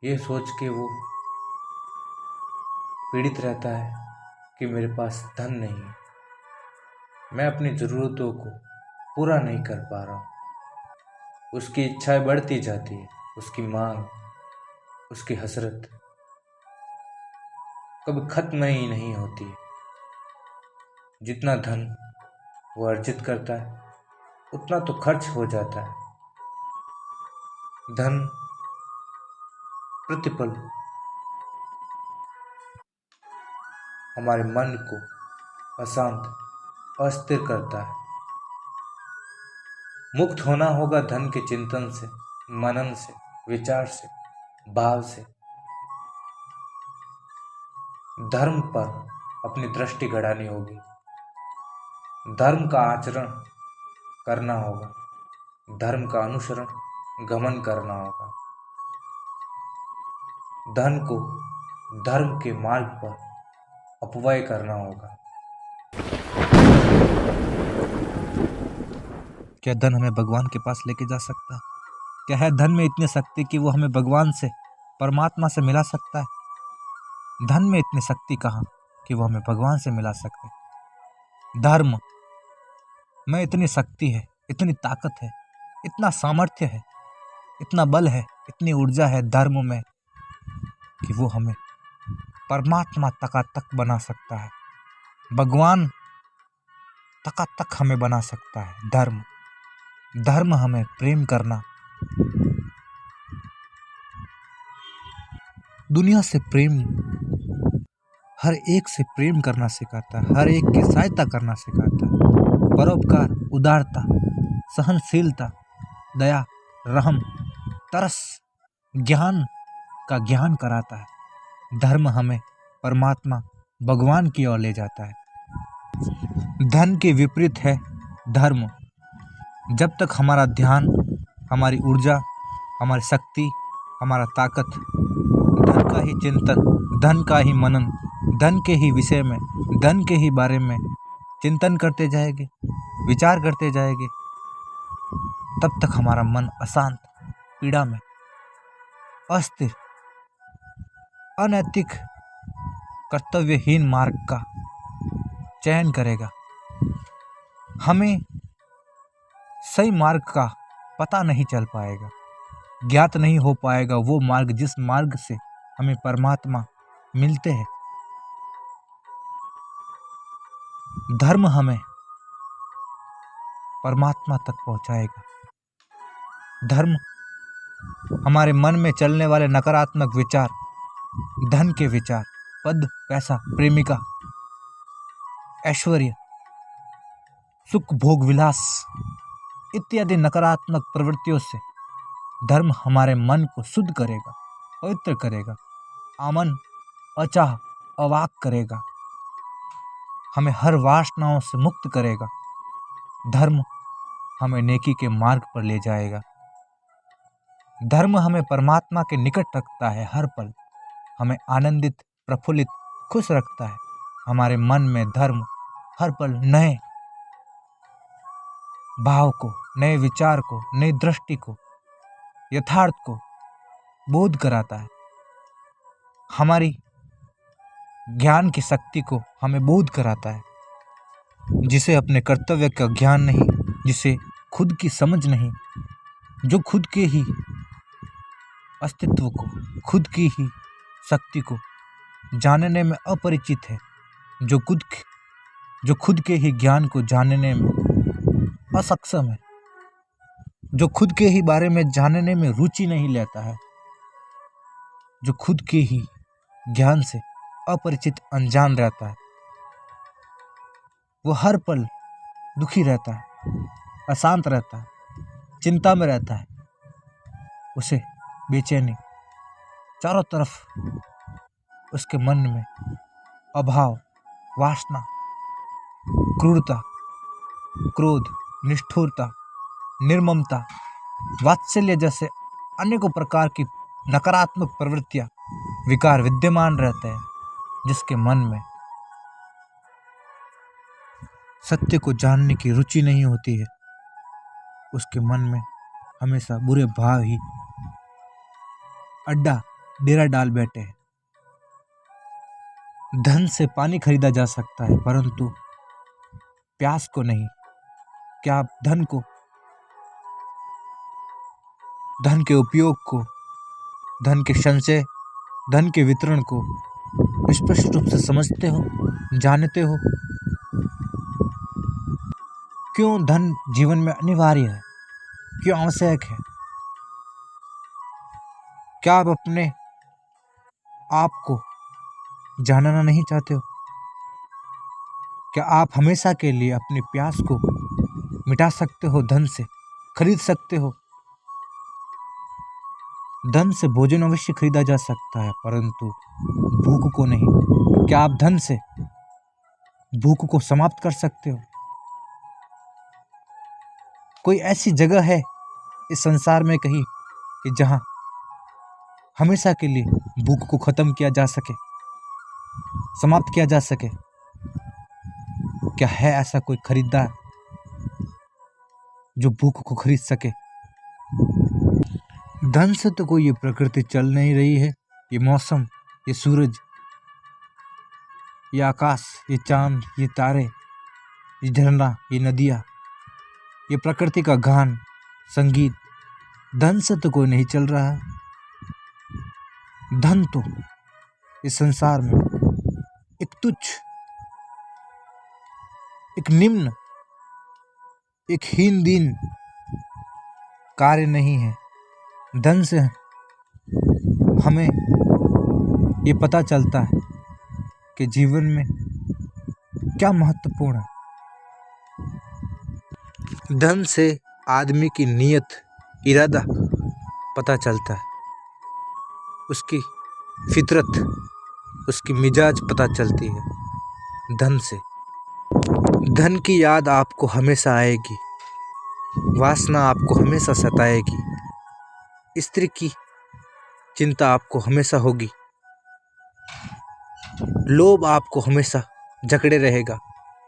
ये सोच के वो पीड़ित रहता है कि मेरे पास धन नहीं है, मैं अपनी ज़रूरतों को पूरा नहीं कर पा रहा हूँ। उसकी इच्छाएं बढ़ती जाती है, उसकी मांग, उसकी हसरत कभी खत्म ही नहीं होती है। जितना धन वो अर्जित करता है उतना तो खर्च हो जाता है। धन प्रतिपल हमारे मन को अशांत अस्थिर करता है। मुक्त होना होगा धन के चिंतन से, मनन से, विचार से, भाव से। धर्म पर अपनी दृष्टि गड़ानी होगी, धर्म का आचरण करना होगा, धर्म का अनुसरण गमन करना होगा। धन को धर्म के मार्ग पर अपव्यय करना होगा। क्या धन हमें भगवान के पास लेके जा सकता है? क्या है धन में इतनी शक्ति कि वो हमें भगवान से, परमात्मा से मिला सकता है? धन में इतनी शक्ति कहाँ कि वो हमें भगवान से मिला सकते? धर्म में इतनी शक्ति है, इतनी ताकत है, इतना सामर्थ्य है, इतना बल है, इतनी ऊर्जा है धर्म में कि वो हमें परमात्मा तक बना सकता है। भगवान तक हमें बना सकता है। धर्म हमें प्रेम करना, दुनिया से प्रेम हर एक से प्रेम करना सिखाता है, हर एक की सहायता करना सिखाता है। परोपकार, उदारता, सहनशीलता, दया, रहम, तरस, ज्ञान का ज्ञान कराता है। धर्म हमें परमात्मा भगवान की ओर ले जाता है। धन के विपरीत है धर्म। जब तक हमारा ध्यान, हमारी ऊर्जा, हमारी शक्ति, हमारा ताकत धन का ही चिंतन, धन का ही मनन, धन के ही विषय में, धन के ही बारे में चिंतन करते जाएंगे, विचार करते जाएंगे, तब तक हमारा मन अशांत, पीड़ा में, अस्थिर, अनैतिक, कर्तव्यहीन मार्ग का चयन करेगा। हमें सही मार्ग का पता नहीं चल पाएगा, ज्ञात नहीं हो पाएगा वो मार्ग जिस मार्ग से हमें परमात्मा मिलते हैं। धर्म हमें परमात्मा तक पहुंचाएगा। धर्म हमारे मन में चलने वाले नकारात्मक विचार, धन के विचार, पद, पैसा, प्रेमिका, ऐश्वर्य, सुख, भोग, विलास इत्यादि नकारात्मक प्रवृत्तियों से धर्म हमारे मन को शुद्ध करेगा, पवित्र करेगा, आमन, अचाह, अवाक करेगा, हमें हर वासनाओं से मुक्त करेगा। धर्म हमें नेकी के मार्ग पर ले जाएगा। धर्म हमें परमात्मा के निकट रखता है। हर पल हमें आनंदित, प्रफुल्लित, खुश रखता है। हमारे मन में धर्म हर पल नए भाव को, नए विचार को, नई दृष्टि को, यथार्थ को बोध कराता है। हमारी ज्ञान की शक्ति को हमें बोध कराता है। जिसे अपने कर्तव्य का ज्ञान नहीं, जिसे खुद की समझ नहीं, जो खुद के ही अस्तित्व को, खुद की ही शक्ति को जानने में अपरिचित है, जो खुद के ही ज्ञान को जानने में असक्षम है, जो खुद के ही बारे में जानने में रुचि नहीं लेता है, जो खुद के ही ज्ञान से अपरिचित, अनजान रहता है, वो हर पल दुखी रहता है, अशांत रहता है, चिंता में रहता है। उसे बेचैनी, चारों तरफ उसके मन में अभाव, वासना, क्रूरता, क्रोध, निष्ठुरता, निर्ममता, वात्सल्य जैसे अनेकों प्रकार की नकारात्मक प्रवृत्तियां, विकार विद्यमान रहते हैं। जिसके मन में सत्य को जानने की रुचि नहीं होती है, उसके मन में हमेशा बुरे भाव ही डेरा डाल बैठे हैं। धन से पानी खरीदा जा सकता है, परंतु प्यास को नहीं। क्या आप धन के उपयोग को, धन के संचय, धन के वितरण को स्पष्ट रूप से समझते हो, जानते हो? क्यों धन जीवन में अनिवार्य है, क्यों आवश्यक है? क्या आप अपने आप को जानना नहीं चाहते हो? क्या आप हमेशा के लिए अपनी प्यास को मिटा सकते हो? धन से खरीद सकते हो? धन से भोजन अवश्य खरीदा जा सकता है, परंतु भूख को नहीं। क्या आप धन से भूख को समाप्त कर सकते हो? कोई ऐसी जगह है इस संसार में कहीं कि जहां हमेशा के लिए भूख को खत्म किया जा सके, समाप्त किया जा सके? क्या है ऐसा कोई खरीदार जो भूख को खरीद सके? धन से तो कोई ये प्रकृति चल नहीं रही है। ये मौसम, ये सूरज, ये आकाश, ये चांद, ये तारे, ये झरना, ये नदियाँ, ये प्रकृति का गान, संगीत, धन से तो कोई नहीं चल रहा है। धन तो इस संसार में एक तुच्छ, एक निम्न, एक हीन दीन कार्य नहीं है। धन से हमें ये पता चलता है के जीवन में क्या महत्वपूर्ण है। धन से आदमी की नीयत, इरादा पता चलता है, उसकी फितरत, उसकी मिजाज पता चलती है धन से। धन की याद आपको हमेशा आएगी, वासना आपको हमेशा सताएगी, स्त्री की चिंता आपको हमेशा होगी, लोभ आपको हमेशा जकड़े रहेगा।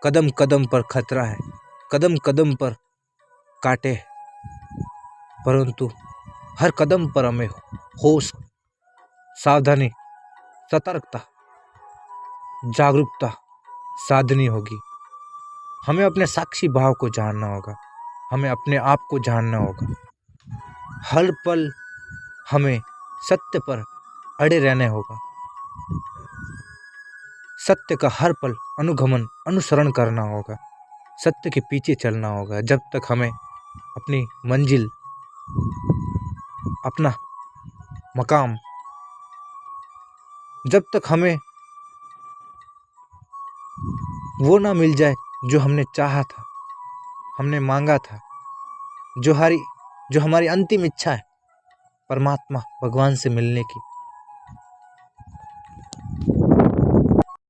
कदम कदम पर खतरा है, कदम कदम पर काटे हैं, परंतु हर कदम पर हमें होश, सावधानी, सतर्कता, जागरूकता साधनी होगी। हमें अपने साक्षी भाव को जानना होगा, हमें अपने आप को जानना होगा। हर पल हमें सत्य पर अड़े रहने होगा, सत्य का हर पल अनुगमन, अनुसरण करना होगा, सत्य के पीछे चलना होगा। जब तक हमें अपनी मंजिल, अपना मकाम, जब तक हमें वो ना मिल जाए जो हमने चाहा था, हमने मांगा था, जो हमारी अंतिम इच्छा है, परमात्मा भगवान से मिलने की,